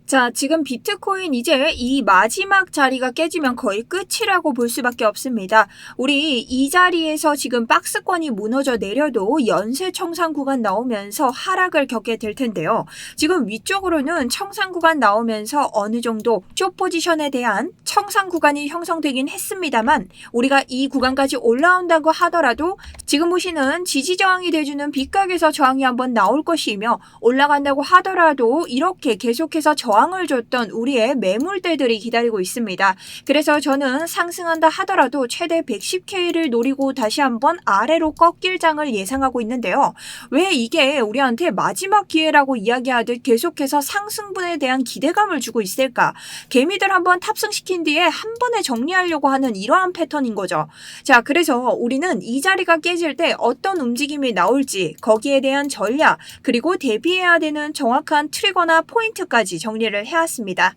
자, 지금 비트코인 이제 이 마지막 자리가 깨지면 거의 끝이라고 볼 수밖에 없습니다. 우리 이 자리에서 지금 박스권이 무너져 내려도 연쇄 청산 구간 나오면서 하락을 겪게 될 텐데요. 지금 위쪽으로는 청산 구간 나오면서 어느 정도 숏 포지션에 대한 청산 구간이 형성되긴 했습니다만 우리가 이 구간까지 올라온다고 하더라도 지금 보시는 지지 저항이 돼주는 빗각에서 저항이 한번 나올 것이며 올라간다고 하더라도 이렇게 계속해서 저항을 줬던 우리의 매물대들이 기다리고 있습니다. 그래서 저는 상승한다 하더라도 최대 110K를 노리고 다시 한번 아래로 꺾일 장을 예상하고 있는데요. 왜 이게 우리한테 마지막 기회라고 이야기하듯 계속해서 상승분에 대한 기대감을 주고 있을까? 개미들 한번 탑승시킨 뒤에 한 번에 정리하려고 하는 이러한 패턴인 거죠. 자, 그래서 우리는 이 자리가 깨질 때 어떤 움직임이 나올지 거기에 대한 전략 그리고 대비해야 되는 정확한 트리거나 포인트까지 정리를 해왔습니다.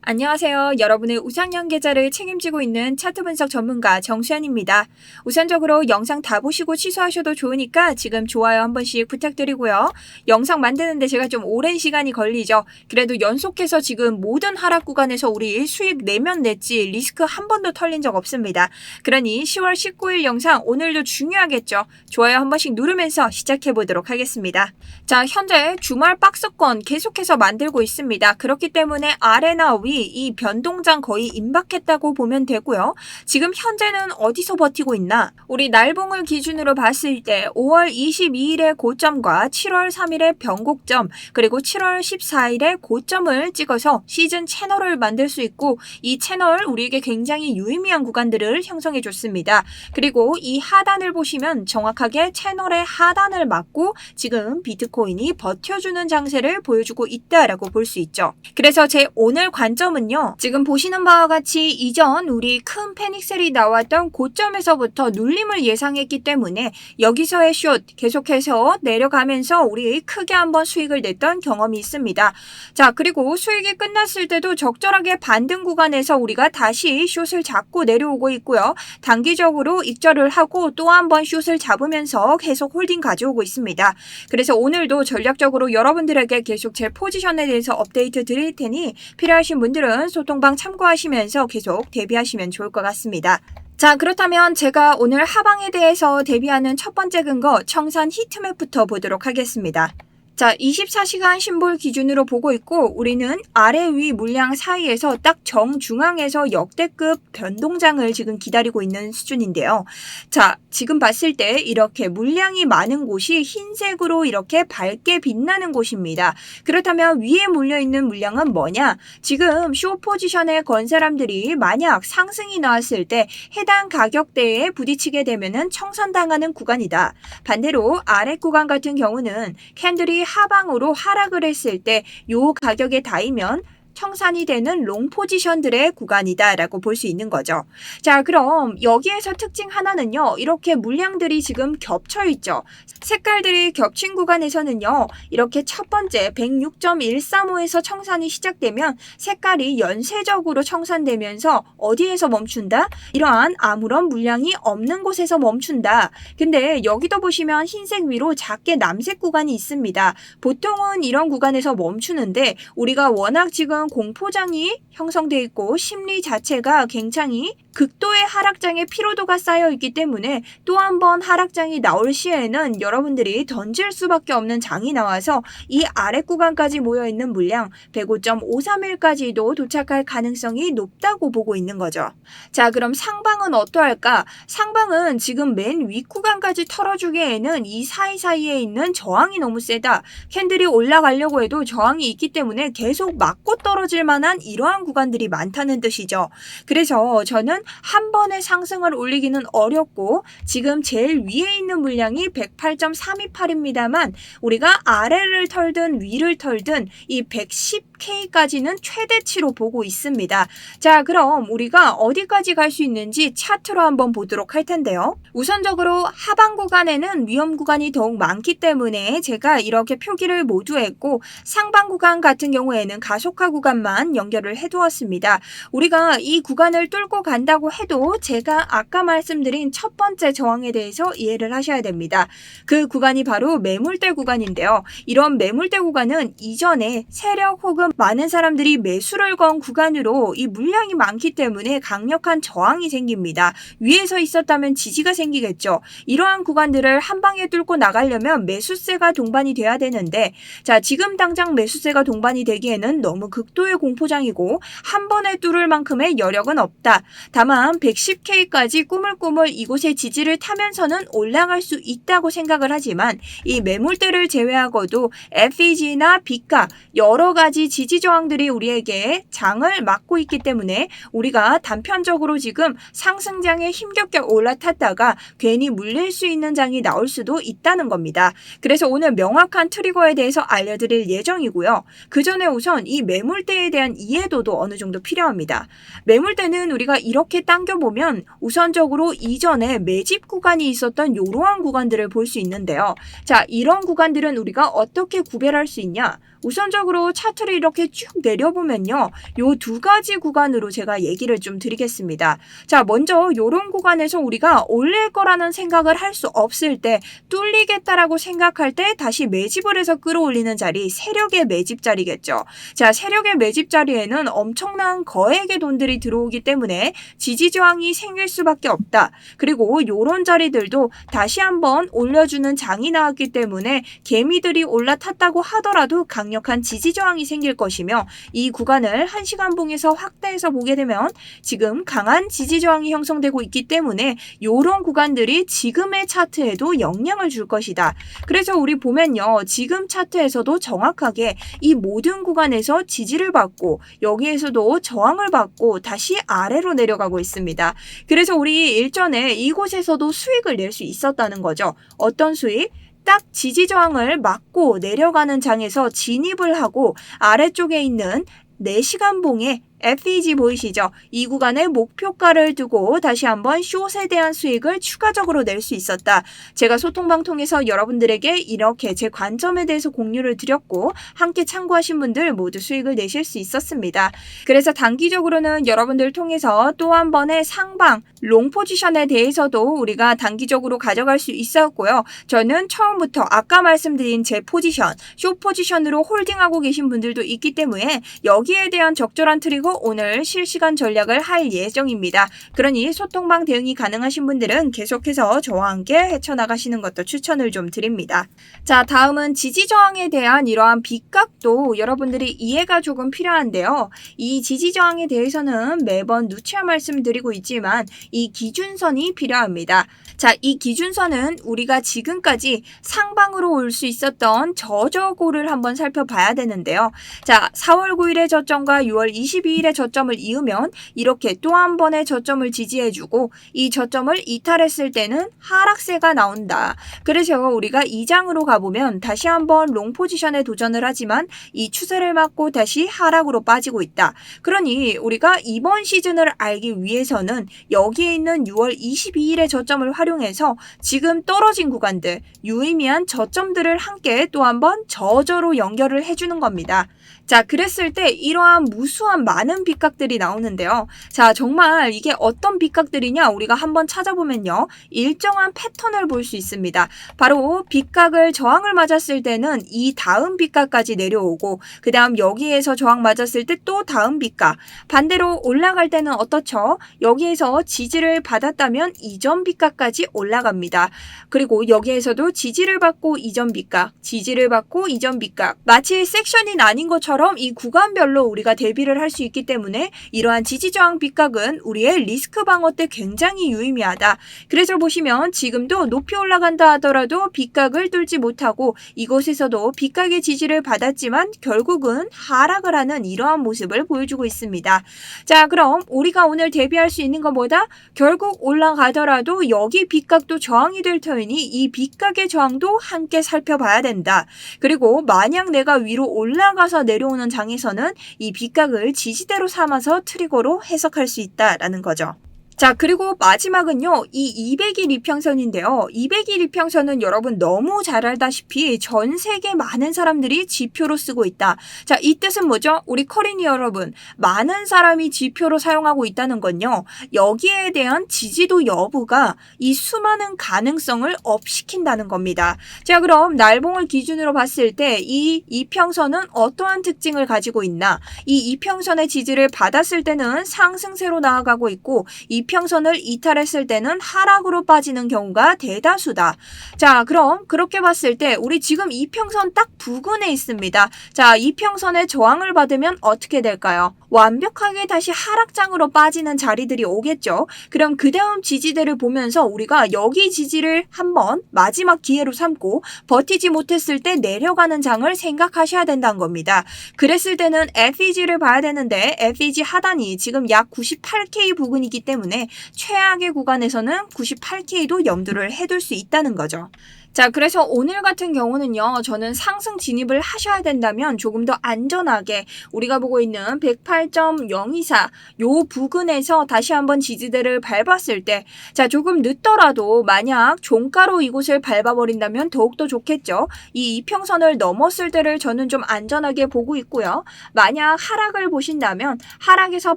안녕하세요. 여러분의 우상향 계좌를 책임지고 있는 차트 분석 전문가 정수연입니다. 우선적으로 영상 다 보시고 취소하셔도 좋으니까 지금 좋아요 한 번씩 부탁드리고요. 영상 만드는데 제가 좀 오랜 시간이 걸리죠. 그래도 연속해서 지금 모든 하락 구간에서 우리 수익 내면 냈지 리스크 한 번도 털린 적 없습니다. 그러니 10월 19일 영상 오늘도 중요하겠죠. 좋아요 한 번씩 누르면서 시작해 보도록 하겠습니다. 자, 현재 주말 박스권 계속해서 만들고 있습니다. 그렇기 때문에 아래나 위 이 변동장 거의 임박했다고 보면 되고요. 지금 현재는 어디서 버티고 있나? 우리 날봉을 기준으로 봤을 때 5월 22일의 고점과 7월 3일의 변곡점 그리고 7월 14일의 고점을 찍어서 시즌 채널을 만들 수 있고 이 채널 우리에게 굉장히 유의미한 구간들을 형성해 줬습니다. 그리고 이 하단을 보시면 정확하게 채널의 하단을 맞고 지금 비트코인이 버텨주는 장세를 보여주고 있다라고 볼 수 있죠. 그래서 제 오늘 관점은요. 지금 보시는 바와 같이 이전 우리 큰 패닉셀이 나왔던 고점에서부터 눌림을 예상했기 때문에 여기서의 숏 계속해서 내려가면서 우리 크게 한번 수익을 냈던 경험이 있습니다. 자, 그리고 수익이 끝났을 때도 적절하게 반등 구간에서 우리가 다시 숏을 잡고 내려오고 있고요. 단기적으로 익절을 하고 또 한번 숏을 잡으면서 계속 홀딩 가져오고 있습니다. 그래서 오늘도 전략적으로 여러분들에게 계속 제 포지션에 대해서 업데이트 드릴 테니 필요하신 분들은 소통방 참고하시면서 계속 대비하시면 좋을 것 같습니다. 자, 그렇다면 제가 오늘 하방에 대해서 대비하는 첫 번째 근거 청산 히트맵부터 보도록 하겠습니다. 자, 24시간 심볼 기준으로 보고 있고 우리는 아래 위 물량 사이에서 딱 정중앙에서 역대급 변동장을 지금 기다리고 있는 수준인데요. 자, 지금 봤을 때 이렇게 물량이 많은 곳이 흰색으로 이렇게 밝게 빛나는 곳입니다. 그렇다면 위에 몰려있는 물량은 뭐냐? 지금 숏 포지션에 건 사람들이 만약 상승이 나왔을 때 해당 가격대에 부딪히게 되면은 청산당하는 구간이다. 반대로 아래 구간 같은 경우는 캔들이 하방으로 하락을 했을 때 요 가격에 닿으면 청산이 되는 롱 포지션들의 구간이다라고 볼 수 있는 거죠. 자, 그럼 여기에서 특징 하나는요. 이렇게 물량들이 지금 겹쳐 있죠. 색깔들이 겹친 구간에서는요. 이렇게 첫 번째 106.135에서 청산이 시작되면 색깔이 연쇄적으로 청산되면서 어디에서 멈춘다? 이러한 아무런 물량이 없는 곳에서 멈춘다. 근데 여기도 보시면 흰색 위로 작게 남색 구간이 있습니다. 보통은 이런 구간에서 멈추는데 우리가 워낙 지금 공포장이 형성되어 있고 심리 자체가 굉장히 극도의 하락장의 피로도가 쌓여 있기 때문에 또 한 번 하락장이 나올 시에는 여러분들이 던질 수밖에 없는 장이 나와서 이 아래 구간까지 모여있는 물량 105.531까지도 도착할 가능성이 높다고 보고 있는 거죠. 자, 그럼 상방은 어떠할까? 상방은 지금 맨 윗 구간까지 털어주기에는 이 사이사이에 있는 저항이 너무 세다. 캔들이 올라가려고 해도 저항이 있기 때문에 계속 맞고 떨어질 만한 이러한 구간들이 많다는 뜻이죠. 그래서 저는 한 번에 상승을 올리기는 어렵고 지금 제일 위에 있는 물량이 108.328입니다만 우리가 아래를 털든 위를 털든 이 110K까지는 최대치로 보고 있습니다. 자, 그럼 우리가 어디까지 갈 수 있는지 차트로 한번 보도록 할 텐데요. 우선적으로 하방 구간에는 위험 구간이 더욱 많기 때문에 제가 이렇게 표기를 모두 했고 상방 구간 같은 경우에는 가속화 구간 구간만 연결을 해두었습니다. 우리가 이 구간을 뚫고 간다고 해도 제가 아까 말씀드린 첫 번째 저항에 대해서 이해를 하셔야 됩니다. 그 구간이 바로 매물대 구간인데요. 이런 매물대 구간은 이전에 세력 혹은 많은 사람들이 매수를 건 구간으로 이 물량이 많기 때문에 강력한 저항이 생깁니다. 위에서 있었다면 지지가 생기겠죠. 이러한 구간들을 한 방에 뚫고 나가려면 매수세가 동반이 돼야 되는데, 자, 지금 당장 매수세가 동반이 되기에는 너무 극도의 공포장이고 한 번에 뚫을 만큼의 여력은 없다. 다만 110K까지 꾸물꾸물 이곳의 지지를 타면서는 올라갈 수 있다고 생각을 하지만, 이 매물대를 제외하고도 FEG나 BICA 여러 가지 지지 저항들이 우리에게 장을 막고 있기 때문에 우리가 단편적으로 지금 상승장에 힘겹게 올라탔다가 괜히 물릴 수 있는 장이 나올 수도 있다는 겁니다. 그래서 오늘 명확한 트리거에 대해서 알려드릴 예정이고요. 그 전에 우선 이 매물대에 대한 이해도도 어느 정도 필요합니다. 매물대는 우리가 이렇게 당겨보면 우선적으로 이전에 매집 구간이 있었던 이러한 구간들을 볼 수 있는데요. 자, 이런 구간들은 우리가 어떻게 구별할 수 있냐? 우선적으로 차트를 이렇게 쭉 내려보면요. 요 두 가지 구간으로 제가 얘기를 좀 드리겠습니다. 자, 먼저 요런 구간에서 우리가 올릴 거라는 생각을 할 수 없을 때, 뚫리겠다라고 생각할 때 다시 매집을 해서 끌어올리는 자리, 세력의 매집 자리겠죠. 자, 세력의 매집 자리에는 엄청난 거액의 돈들이 들어오기 때문에 지지 저항이 생길 수밖에 없다. 그리고 요런 자리들도 다시 한번 올려주는 장이 나왔기 때문에 개미들이 올라탔다고 하더라도 강력한 지지 저항이 생길 것이며, 이 구간을 1시간 봉에서 확대해서 보게 되면 지금 강한 지지 저항이 형성되고 있기 때문에 이런 구간들이 지금의 차트에도 영향을 줄 것이다. 그래서 우리 보면요. 지금 차트에서도 정확하게 이 모든 구간에서 지지를 받고 여기에서도 저항을 받고 다시 아래로 내려가고 있습니다. 그래서 우리 일전에 이곳에서도 수익을 낼 수 있었다는 거죠. 어떤 수익? 딱 지지 저항을 막고 내려가는 장에서 진입을 하고 아래쪽에 있는 4시간 봉에 FEG 보이시죠? 이 구간에 목표가를 두고 다시 한번 숏에 대한 수익을 추가적으로 낼 수 있었다. 제가 소통방 통해서 여러분들에게 이렇게 제 관점에 대해서 공유를 드렸고 함께 참고하신 분들 모두 수익을 내실 수 있었습니다. 그래서 단기적으로는 여러분들 통해서 또 한 번의 상방, 롱 포지션에 대해서도 우리가 단기적으로 가져갈 수 있었고요. 저는 처음부터 아까 말씀드린 제 포지션, 숏 포지션으로 홀딩하고 계신 분들도 있기 때문에 여기에 대한 적절한 트리거 오늘 실시간 전략을 할 예정입니다. 그러니 소통방 대응이 가능하신 분들은 계속해서 저와 함께 헤쳐나가시는 것도 추천을 좀 드립니다. 자, 다음은 지지 저항에 대한 이러한 빗각도 여러분들이 이해가 조금 필요한데요. 이 지지 저항에 대해서는 매번 누차 말씀드리고 있지만 이 기준선이 필요합니다. 자, 이 기준선은 우리가 지금까지 상방으로 올 수 있었던 저저고를 한번 살펴봐야 되는데요. 자, 4월 9일의 저점과 6월 22일의 저점을 이으면 이렇게 또 한 번의 저점을 지지해주고 이 저점을 이탈했을 때는 하락세가 나온다. 그래서 우리가 이 장으로 가보면 다시 한번 롱 포지션에 도전을 하지만 이 추세를 맞고 다시 하락으로 빠지고 있다. 그러니 우리가 이번 시즌을 알기 위해서는 여기에 있는 6월 22일의 저점을 활용해서 지금 떨어진 구간들, 유의미한 저점들을 함께 또 한번 저저로 연결을 해주는 겁니다. 자, 그랬을 때 이러한 무수한 많은 빗각들이 나오는데요. 자, 정말 이게 어떤 빗각들이냐 우리가 한번 찾아보면요. 일정한 패턴을 볼 수 있습니다. 바로 빗각을 저항을 맞았을 때는 이 다음 빗각까지 내려오고 그 다음 여기에서 저항 맞았을 때 또 다음 빗각, 반대로 올라갈 때는 어떻죠? 여기에서 지지를 받았다면 이전 빗각까지 올라갑니다. 그리고 여기에서도 지지를 받고 이전 빗각, 지지를 받고 이전 빗각, 마치 섹션이 나뉜 것처럼 이 구간별로 우리가 대비를 할 수 있기 때문에 이러한 지지저항 빗각은 우리의 리스크 방어 때 굉장히 유의미하다. 그래서 보시면 지금도 높이 올라간다 하더라도 빗각을 뚫지 못하고 이곳에서도 빗각의 지지를 받았지만 결국은 하락을 하는 이러한 모습을 보여주고 있습니다. 자, 그럼 우리가 오늘 대비할 수 있는 것보다 결국 올라가더라도 여기 빗각도 저항이 될 터이니 이 빗각의 저항도 함께 살펴봐야 된다. 그리고 만약 내가 위로 올라가서 내려오는 장에서는 이 빗각을 지지대로 삼아서 트리거로 해석할 수 있다라는 거죠. 자, 그리고 마지막은요, 이 200일 이평선인데요. 200일 이평선은 여러분 너무 잘 알다시피 전 세계 많은 사람들이 지표로 쓰고 있다. 자, 이 뜻은 뭐죠? 우리 커리니 여러분, 많은 사람이 지표로 사용하고 있다는 건요, 여기에 대한 지지도 여부가 이 수많은 가능성을 업시킨다는 겁니다. 자, 그럼 날봉을 기준으로 봤을 때 이 이평선은 어떠한 특징을 가지고 있나? 이 이평선의 지지를 받았을 때는 상승세로 나아가고 있고, 이평선을 이탈했을 때는 하락으로 빠지는 경우가 대다수다. 자, 그럼 그렇게 봤을 때 우리 지금 이평선 딱 부근에 있습니다. 자, 이평선의 저항을 받으면 어떻게 될까요? 완벽하게 다시 하락장으로 빠지는 자리들이 오겠죠. 그럼 그 다음 지지대를 보면서 우리가 여기 지지를 한번 마지막 기회로 삼고 버티지 못했을 때 내려가는 장을 생각하셔야 된다는 겁니다. 그랬을 때는 FEG를 봐야 되는데 FEG 하단이 지금 약 98K 부근이기 때문에 최악의 구간에서는 98K도 염두를 해둘 수 있다는 거죠. 자, 그래서 오늘 같은 경우는요, 저는 상승 진입을 하셔야 된다면 조금 더 안전하게 우리가 보고 있는 108.024 요 부근에서 다시 한번 지지대를 밟았을 때, 자, 조금 늦더라도 만약 종가로 이곳을 밟아버린다면 더욱더 좋겠죠. 이 이평선을 넘었을 때를 저는 좀 안전하게 보고 있고요. 만약 하락을 보신다면 하락에서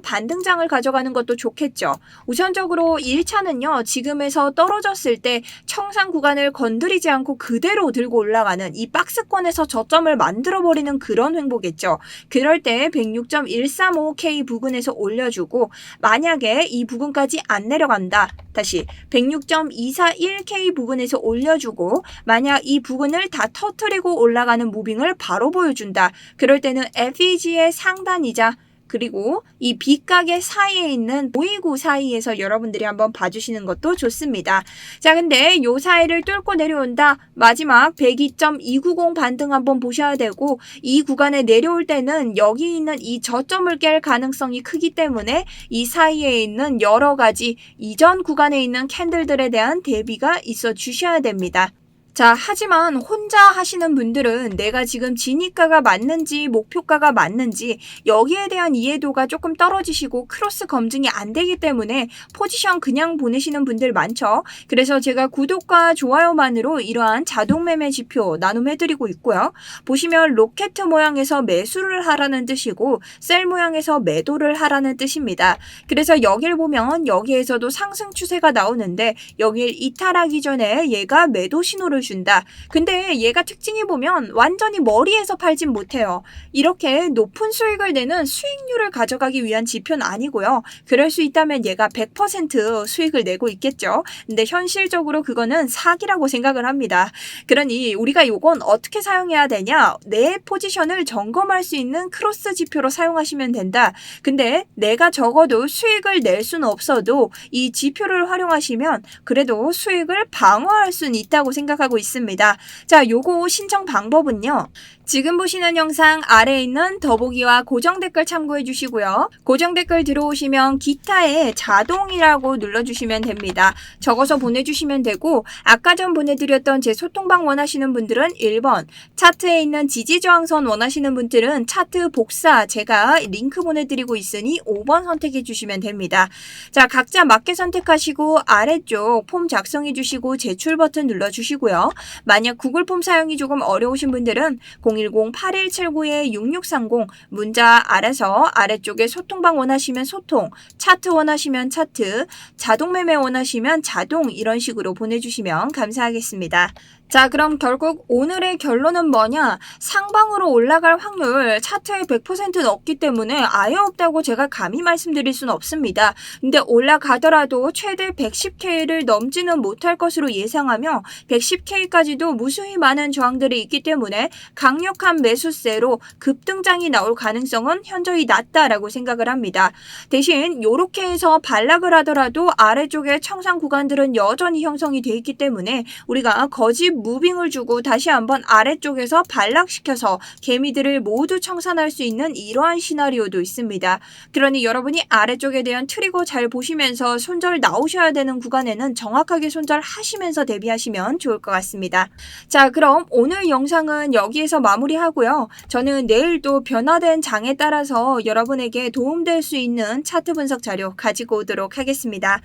반등장을 가져가는 것도 좋겠죠. 우선적으로 1차는요, 지금에서 떨어졌을 때 청산 구간을 건드리지 않고 그대로 들고 올라가는 이 박스권에서 저점을 만들어버리는 그런 횡보겠죠. 그럴 때 106.135K 부근에서 올려주고, 만약에 이 부근까지 안 내려간다. 다시 106.241K 부근에서 올려주고, 만약 이 부근을 다 터뜨리고 올라가는 무빙을 바로 보여준다. 그럴 때는 FEG의 상단이자 그리고 이 B가게 사이에 있는 529 사이에서 여러분들이 한번 봐주시는 것도 좋습니다. 자, 근데 요 사이를 뚫고 내려온다. 마지막 102.290 반등 한번 보셔야 되고, 이 구간에 내려올 때는 여기 있는 이 저점을 깰 가능성이 크기 때문에 이 사이에 있는 여러 가지 이전 구간에 있는 캔들들에 대한 대비가 있어 주셔야 됩니다. 자, 하지만 혼자 하시는 분들은 내가 지금 진입가가 맞는지 목표가가 맞는지 여기에 대한 이해도가 조금 떨어지시고 크로스 검증이 안 되기 때문에 포지션 그냥 보내시는 분들 많죠. 그래서 제가 구독과 좋아요만으로 이러한 자동 매매 지표 나눔해드리고 있고요. 보시면 로켓 모양에서 매수를 하라는 뜻이고 셀 모양에서 매도를 하라는 뜻입니다. 그래서 여길 보면 여기에서도 상승 추세가 나오는데 여길 이탈하기 전에 얘가 매도 신호를 준다. 근데 얘가 특징이 보면 완전히 머리에서 팔진 못해요. 이렇게 높은 수익을 내는 수익률을 가져가기 위한 지표는 아니고요. 그럴 수 있다면 얘가 100% 수익을 내고 있겠죠. 근데 현실적으로 그거는 사기라고 생각을 합니다. 그러니 우리가 요건 어떻게 사용해야 되냐? 내 포지션을 점검할 수 있는 크로스 지표로 사용하시면 된다. 근데 내가 적어도 수익을 낼 수는 없어도 이 지표를 활용하시면 그래도 수익을 방어할 수는 있다고 생각하고 있습니다. 자, 요거 신청 방법은요. 지금 보시는 영상 아래에 있는 더보기와 고정 댓글 참고해 주시고요. 고정 댓글 들어오시면 기타에 자동이라고 눌러주시면 됩니다. 적어서 보내주시면 되고, 아까 전 보내드렸던 제 소통방 원하시는 분들은 1번, 차트에 있는 지지저항선 원하시는 분들은 차트 복사 제가 링크 보내드리고 있으니 5번 선택해 주시면 됩니다. 자, 각자 맞게 선택하시고 아래쪽 폼 작성해 주시고 제출 버튼 눌러주시고요. 만약 구글 폼 사용이 조금 어려우신 분들은 010-8179-6630 문자 아래서 아래쪽에 소통방 원하시면 소통, 차트 원하시면 차트, 자동 매매 원하시면 자동 이런 식으로 보내주시면 감사하겠습니다. 자, 그럼 결국 오늘의 결론은 뭐냐? 상방으로 올라갈 확률 차트에 100%는 없기 때문에 아예 없다고 제가 감히 말씀드릴 수는 없습니다. 근데 올라가더라도 최대 110K를 넘지는 못할 것으로 예상하며 110K까지도 무수히 많은 저항들이 있기 때문에 강력한 매수세로 급등장이 나올 가능성은 현저히 낮다라고 생각을 합니다. 대신 이렇게 해서 반락을 하더라도 아래쪽에 청산 구간들은 여전히 형성이 돼 있기 때문에 우리가 거짓 무빙을 주고 다시 한번 아래쪽에서 반락시켜서 개미들을 모두 청산할 수 있는 이러한 시나리오도 있습니다. 그러니 여러분이 아래쪽에 대한 트리거 잘 보시면서 손절 나오셔야 되는 구간에는 정확하게 손절하시면서 대비하시면 좋을 것 같습니다. 자, 그럼 오늘 영상은 여기에서 마무리하고요. 저는 내일 또 변화된 장에 따라서 여러분에게 도움될 수 있는 차트 분석 자료 가지고 오도록 하겠습니다.